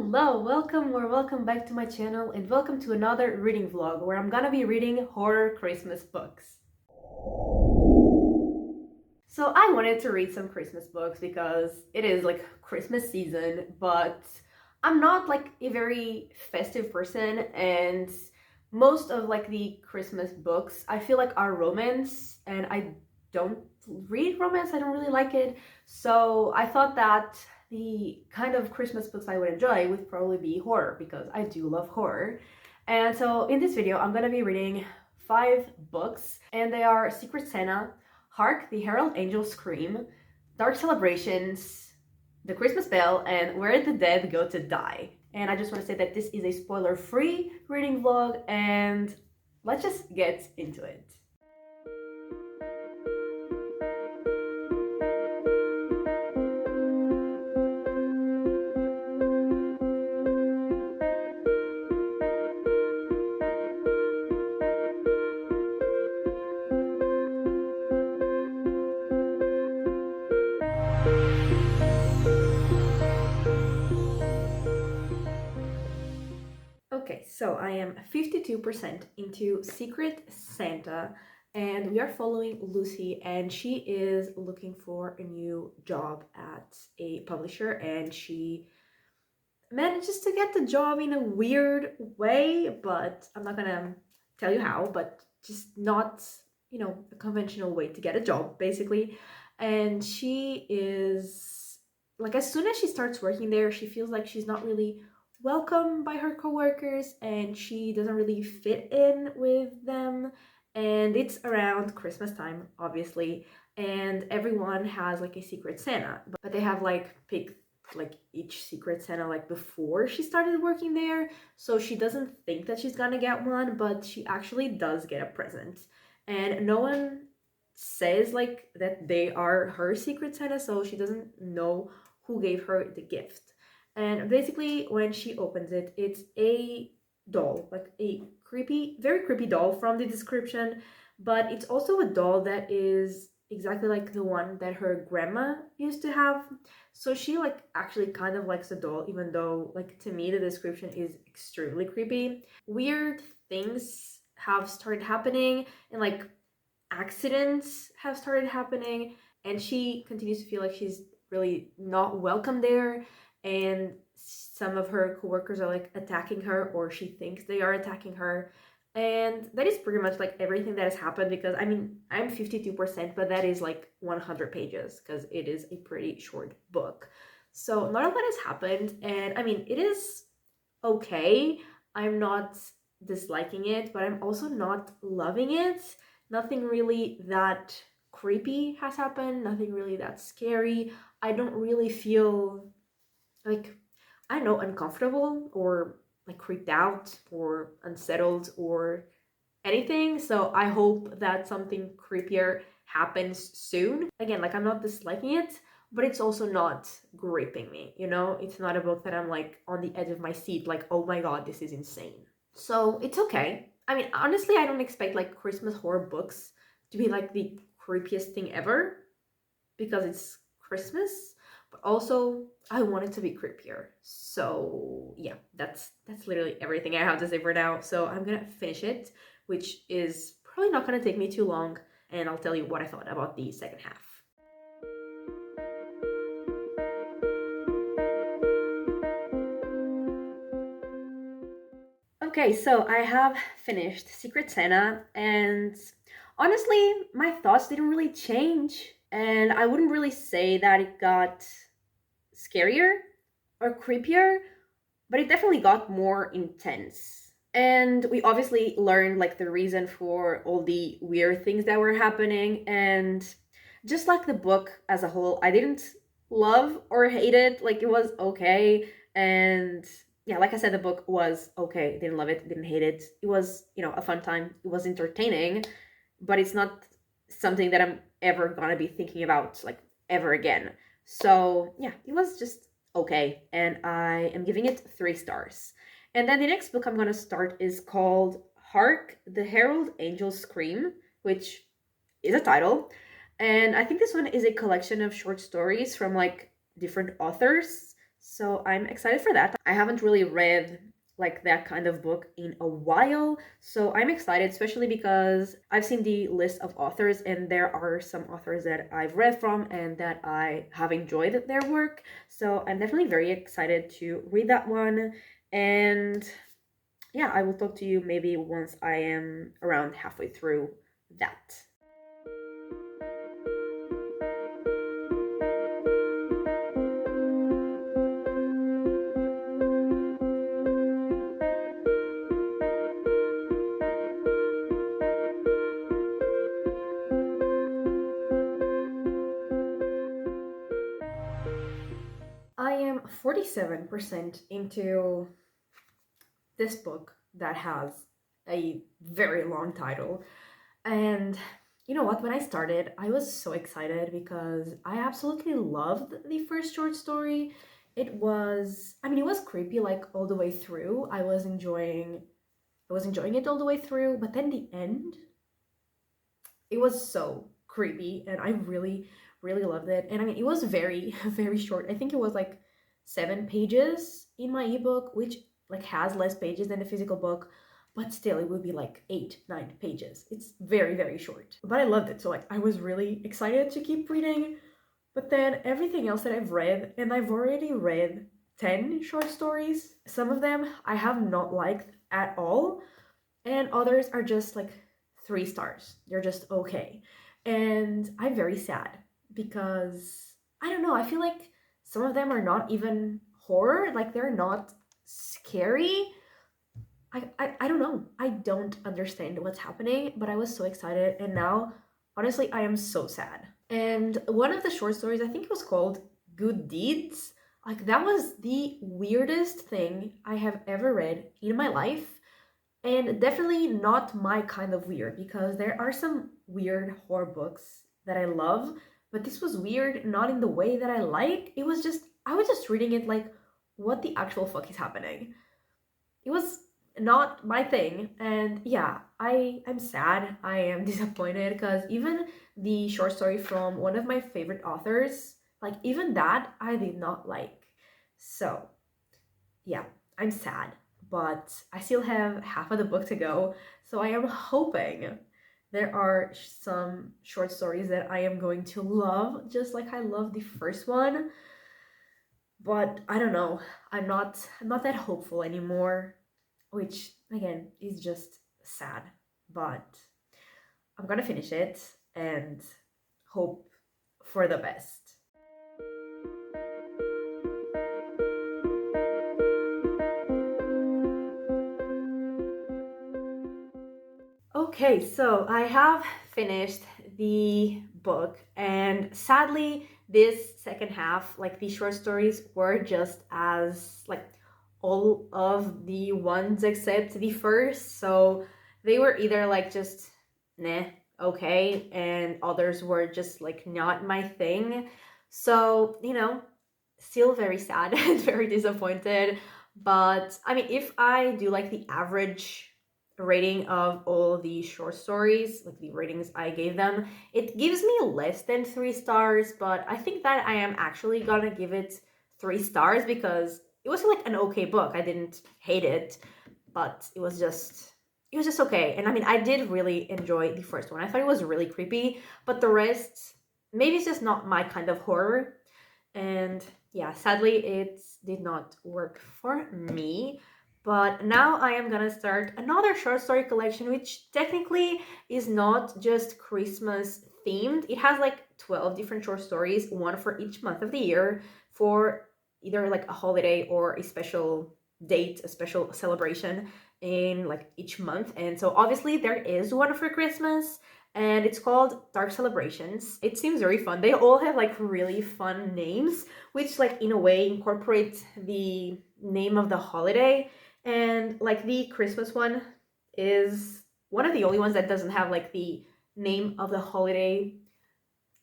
Hello, welcome back to my channel and welcome to another reading vlog where I'm gonna be reading horror Christmas books. So I wanted to read some Christmas books because it is like Christmas season, but I'm not like a very festive person, and most of like the Christmas books I feel like are romance, and I don't read romance. I don't really like it. So I thought that the kind of Christmas books I would enjoy would probably be horror because I do love horror. And so in this video, I'm gonna be reading 5 books, and they are Secret Santa, Hark, the Herald Angels Scream, Dark Celebrations, The Christmas Bell, and Where the Dead Go to Die. And I just want to say that this is a spoiler-free reading vlog, and let's just get into it. Okay, so I am 52% into Secret Santa, and we are following Lucy, and she is looking for a new job at a publisher, and she manages to get the job in a weird way, but I'm not gonna tell you how, but just not, a conventional way to get a job, basically. And she is, like, as soon as she starts working there, she feels like she's not really welcome by her coworkers, and she doesn't really fit in with them. And it's around Christmas time, obviously, and everyone has like a secret Santa, but they have like picked like each secret Santa like before she started working there, so she doesn't think that she's gonna get one, but she actually does get a present. And no one says like that they are her secret Santa, so she doesn't know who gave her the gift. And basically when she opens it, it's a doll, like a creepy, very creepy doll from the description, but it's also a doll that is exactly like the one that her grandma used to have. So she like actually kind of likes the doll, even though like to me the description is extremely creepy. Weird things have started happening, and like accidents have started happening, and she continues to feel like she's really not welcome there, and some of her coworkers are like attacking her, or she thinks they are attacking her. And that is pretty much like everything that has happened, because I mean I'm 52%, but that is like 100 pages because it is a pretty short book. So not a lot has happened, and I mean it is okay. I'm not disliking it, but I'm also not loving it. Nothing really that creepy has happened, nothing really that scary. I don't really feel like, I don't know, uncomfortable or like creeped out or unsettled or anything. So I hope that something creepier happens soon. Again, like I'm not disliking it, but it's also not gripping me, you know? It's not a book that I'm like on the edge of my seat, like, oh my god, this is insane. So it's okay. I mean, honestly, I don't expect like Christmas horror books to be like the creepiest thing ever because it's Christmas, but also I want it to be creepier. So yeah, that's literally everything I have to say for now. So I'm gonna finish it, which is probably not gonna take me too long, and I'll tell you what I thought about the second half. Okay, so I have finished Secret Santa, and honestly, my thoughts didn't really change, and I wouldn't really say that it got scarier or creepier, but it definitely got more intense. And we obviously learned like the reason for all the weird things that were happening, and just like the book as a whole, I didn't love or hate it. Like it was okay, and yeah, like I said, the book was okay. Didn't love it, didn't hate it. It was, a fun time. It was entertaining, but it's not something that I'm ever gonna be thinking about like ever again. So yeah, it was just okay, and I am giving it 3 stars. And then the next book I'm going to start is called Hark, the Herald Angels Scream, which is a title. And I think this one is a collection of short stories from like different authors. So I'm excited for that. I haven't really read like that kind of book in a while, so I'm excited, especially because I've seen the list of authors and there are some authors that I've read from and that I have enjoyed their work. So I'm definitely very excited to read that one. And yeah, I will talk to you maybe once I am around halfway through that. I am 47% into this book that has a very long title. And you know what? When I started, I was so excited because I absolutely loved the first short story. It was creepy like all the way through. I was enjoying it all the way through, but then the end, it was so creepy and I really really loved it. And I mean, it was very very short. I think it was like 7 pages in my ebook, which like has less pages than the physical book, but still it would be like 8 9 pages. It's very very short, but I loved it, so like I was really excited to keep reading. But then everything else that I've read, and I've already read 10 short stories, some of them I have not liked at all, and others are just like 3 stars. They're just okay. And I'm very sad because I don't know, I feel like some of them are not even horror, like they're not scary. I don't know. I don't understand what's happening, but I was so excited and now honestly I am so sad. And one of the short stories, I think it was called Good Deeds. Like that was the weirdest thing I have ever read in my life, and definitely not my kind of weird because there are some weird horror books that I love, but this was weird not in the way that I like. It was just, I was just reading it like, what the actual fuck is happening? It was not my thing. And yeah, I'm sad. I am disappointed because even the short story from one of my favorite authors, like even that I did not like. So yeah, I'm sad, but I still have half of the book to go. So I am hoping there are some short stories that I am going to love, just like I love the first one. But I don't know. I'm not that hopeful anymore, which again is just sad. But I'm gonna finish it and hope for the best. Okay, so I have finished the book, and sadly, this second half, like the short stories, were just as like all of the ones except the first. So they were either like just nah, okay, and others were just like not my thing. So, still very sad and very disappointed. But I mean, if I do like the average rating of all the short stories, like the ratings I gave them, it gives me less than 3 stars, but I think that I am actually gonna give it 3 stars because it was like an okay book. I didn't hate it, but it was just okay. And I mean, I did really enjoy the first one. I thought it was really creepy, but the rest, maybe it's just not my kind of horror. And yeah, sadly, it did not work for me. But now I am gonna start another short story collection, which technically is not just Christmas themed. It has like 12 different short stories, one for each month of the year, for either like a holiday or a special date, a special celebration in like each month. And so obviously there is one for Christmas, and it's called Dark Celebrations. It seems very fun. They all have like really fun names, which like in a way incorporate the name of the holiday. And like the Christmas one is one of the only ones that doesn't have like the name of the holiday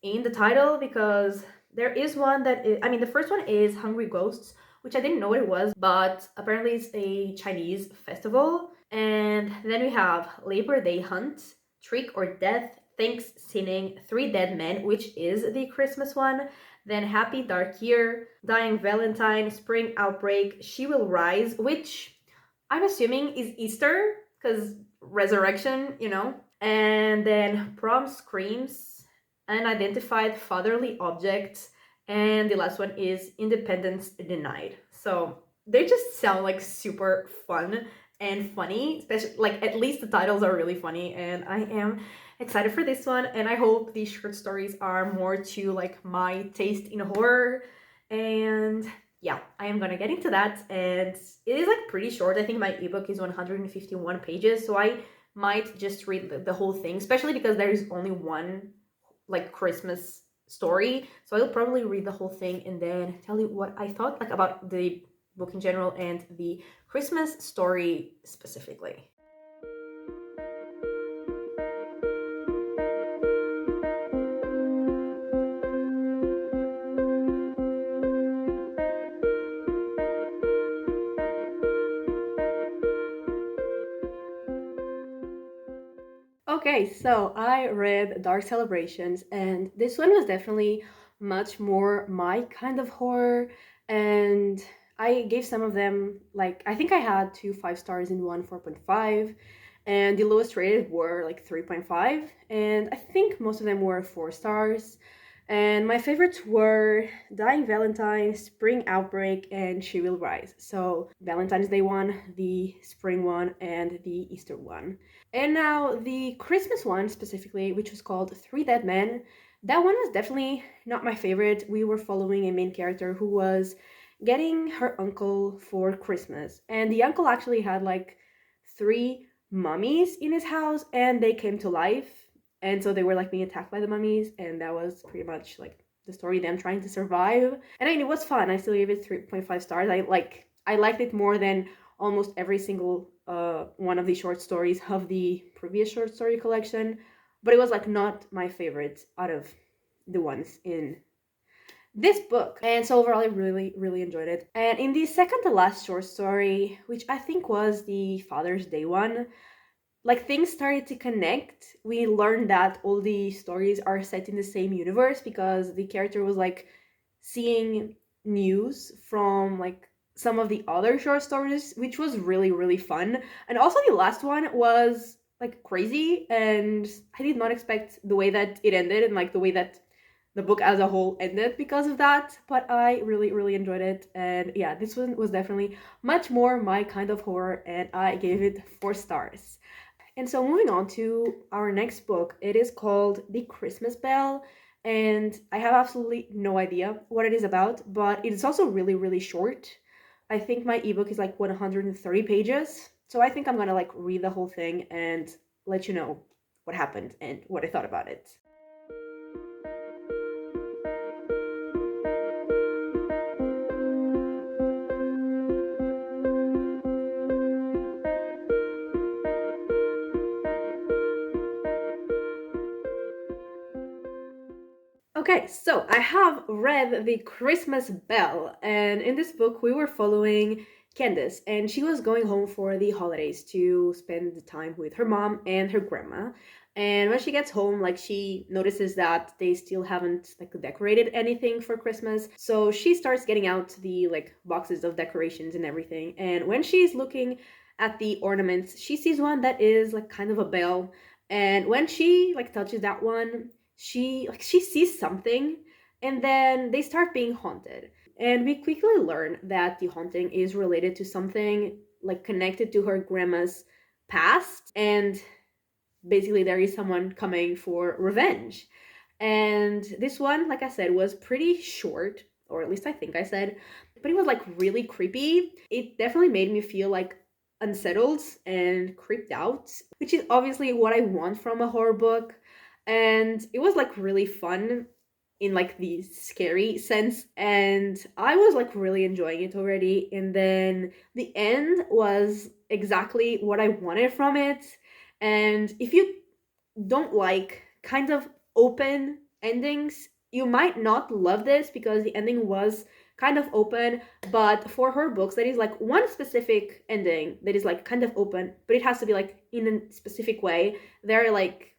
in the title, because there is one that is, I mean, the first one is Hungry Ghosts, which I didn't know what it was, but apparently it's a Chinese festival. And then we have Labor Day Hunt, Trick or Death, Thanks Sinning, Three Dead Men, which is the Christmas one. Then Happy Dark Year, Dying Valentine, Spring Outbreak, She Will Rise, which I'm assuming is Easter, because resurrection, you know. And then Prom Screams, Unidentified Fatherly Object, and the last one is Independence Denied. So they just sound like super fun and funny, especially like at least the titles are really funny, and I am excited for this one. And I hope these short stories are more to like my taste in horror. And yeah, I am gonna get into that. And it is like pretty short. I think my ebook is 151 pages, so I might just read the whole thing, especially because there is only one like Christmas story. So I'll probably read the whole thing and then tell you what I thought like about the book in general and the Christmas story specifically. Okay, so I read Dark Celebrations, and this one was definitely much more my kind of horror. And I gave some of them, like, I think I had two 5 stars and one 4.5, and the lowest rated were like 3.5, and I think most of them were 4 stars. And my favorites were Dying Valentine, Spring Outbreak, and She Will Rise. So, Valentine's Day one, the spring one, and the Easter one. And now the Christmas one specifically, which was called Three Dead Men, that one was definitely not my favorite. We were following a main character who was getting her uncle for Christmas. And the uncle actually had like 3 mummies in his house and they came to life. And so they were like being attacked by the mummies, and that was pretty much like the story, them trying to survive. And I mean, it was fun. I still gave it 3.5 stars. I liked it more than almost every single one of the short stories of the previous short story collection, but it was like not my favorite out of the ones in this book. And so overall I really enjoyed it. And in the second to last short story, which I think was the Father's Day one, like things started to connect. We learned that all the stories are set in the same universe because the character was like seeing news from like some of the other short stories, which was really fun. And also the last one was like crazy, and I did not expect the way that it ended and like the way that the book as a whole ended because of that, but I really enjoyed it. And yeah, this one was definitely much more my kind of horror, and I gave it 4 stars. And so moving on to our next book, it is called The Christmas Bell, and I have absolutely no idea what it is about, but it is also really short. I think my ebook is like 130 pages, so I think I'm gonna like read the whole thing and let you know what happened and what I thought about it. Okay, so I have read The Christmas Bell, and in this book we were following Candace, and she was going home for the holidays to spend the time with her mom and her grandma. And when she gets home, like she notices that they still haven't like decorated anything for Christmas. So she starts getting out the like boxes of decorations and everything. And when she's looking at the ornaments, she sees one that is like kind of a bell. And when she like touches that one, she sees something, and then they start being haunted, and we quickly learn that the haunting is related to something like connected to her grandma's past, and basically there is someone coming for revenge. And this one, like I said, was pretty short, or at least I think I said, but it was like really creepy. It definitely made me feel like unsettled and creeped out, which is obviously what I want from a horror book. And it was like really fun in like the scary sense, and I was like really enjoying it already. And then the end was exactly what I wanted from it. And if you don't like kind of open endings, you might not love this because the ending was kind of open. But for her books, that is like one specific ending that is like kind of open, but it has to be like in a specific way. They're like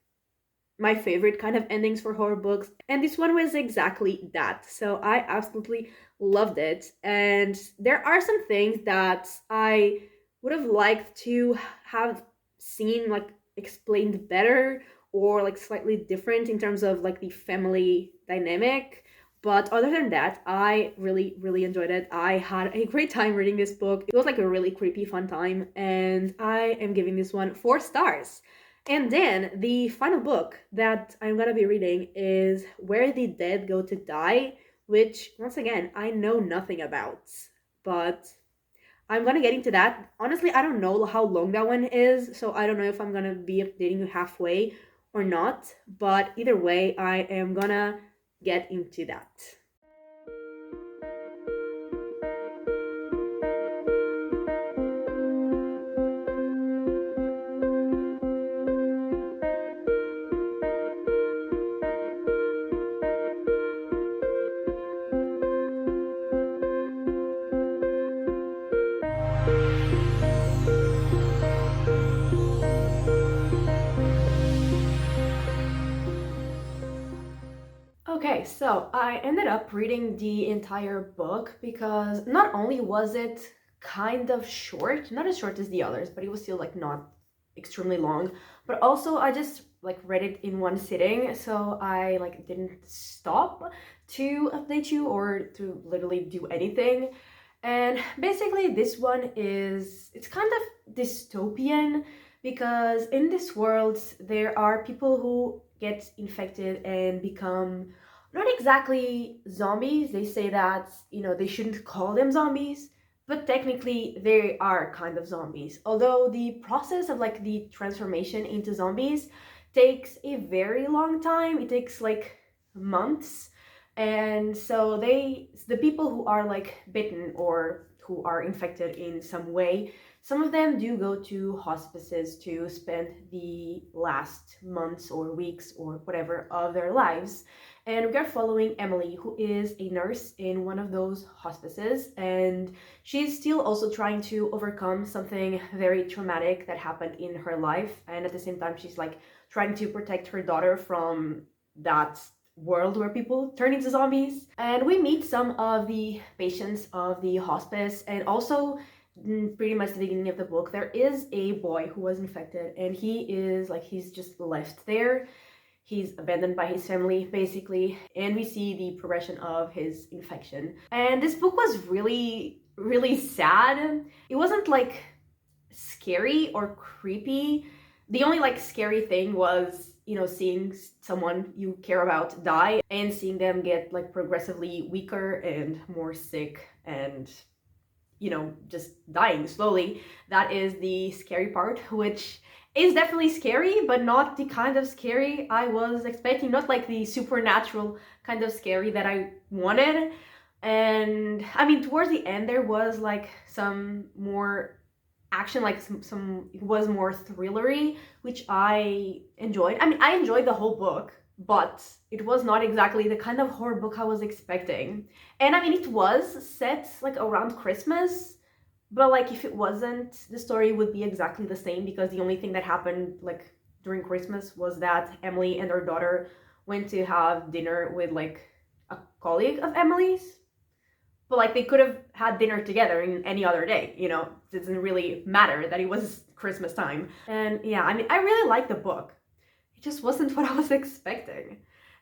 my favorite kind of endings for horror books, and this one was exactly that. So I absolutely loved it. And there are some things that I would have liked to have seen like explained better, or like slightly different in terms of like the family dynamic. But other than that, I really, really enjoyed it. I had a great time reading this book. It was like a really creepy, fun time, and I am giving this one 4 stars. And then the final book that I'm gonna be reading is Where the Dead Go to Die, which, once again, I know nothing about. But I'm gonna get into that. Honestly, I don't know how long that one is, so I don't know if I'm gonna be updating you halfway or not. But either way, I am gonna get into that. Okay, so I ended up reading the entire book because not only was it kind of short, not as short as the others, but it was still like not extremely long, but also I just like read it in one sitting, so I like didn't stop to update you or to literally do anything. And basically this one is, it's kind of dystopian because in this world there are people who get infected and become not exactly zombies. They say that, they shouldn't call them zombies, but technically they are kind of zombies. Although the process of like the transformation into zombies takes a very long time. It takes like months. And so the people who are like bitten or who are infected in some way, some of them do go to hospices to spend the last months or weeks or whatever of their lives. And we are following Emily, who is a nurse in one of those hospices, and she's still also trying to overcome something very traumatic that happened in her life. And at the same time, she's like trying to protect her daughter from that world where people turn into zombies. And we meet some of the patients of the hospice, and also pretty much the beginning of the book, there is a boy who was infected, and he's just left there. He's abandoned by his family, basically, and we see the progression of his infection. And this book was really, really sad. It wasn't like scary or creepy. The only like scary thing was, seeing someone you care about die and seeing them get like progressively weaker and more sick and, just dying slowly. That is the scary part, which is definitely scary, but not the kind of scary I was expecting, not like the supernatural kind of scary that I wanted. And I mean, towards the end, there was like some more action, like some it was more thrillery, which I enjoyed. I mean, I enjoyed the whole book, but it was not exactly the kind of horror book I was expecting. And I mean, it was set like around Christmas, but like if it wasn't, the story would be exactly the same, because the only thing that happened like during Christmas was that Emily and her daughter went to have dinner with like a colleague of Emily's. But like they could have had dinner together in any other day, it doesn't really matter that it was Christmas time. And yeah, I mean, I really liked the book. It just wasn't what I was expecting.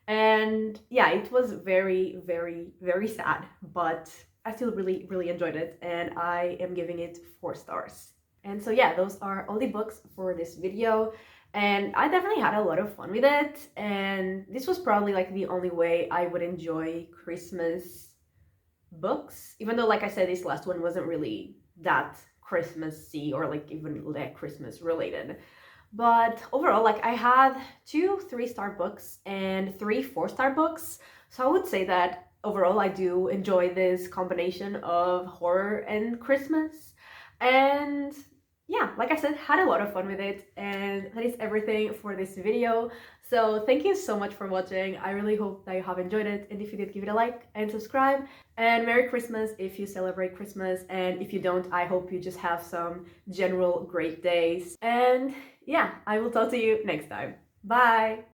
And yeah, it was very, very, very sad, but I still really, really enjoyed it, and I am giving it 4 stars. And so yeah, those are all the books for this video, and I definitely had a lot of fun with it, and this was probably like the only way I would enjoy Christmas books, even though like I said, this last one wasn't really that Christmassy or like even like Christmas related. But overall, like I had 2 3-star books and 3 4-star books. So I would say that overall I do enjoy this combination of horror and Christmas. And yeah, like I said, had a lot of fun with it. And that is everything for this video. So thank you so much for watching. I really hope that you have enjoyed it. And if you did, give it a like and subscribe. And Merry Christmas if you celebrate Christmas. And if you don't, I hope you just have some general great days. And yeah, I will talk to you next time. Bye!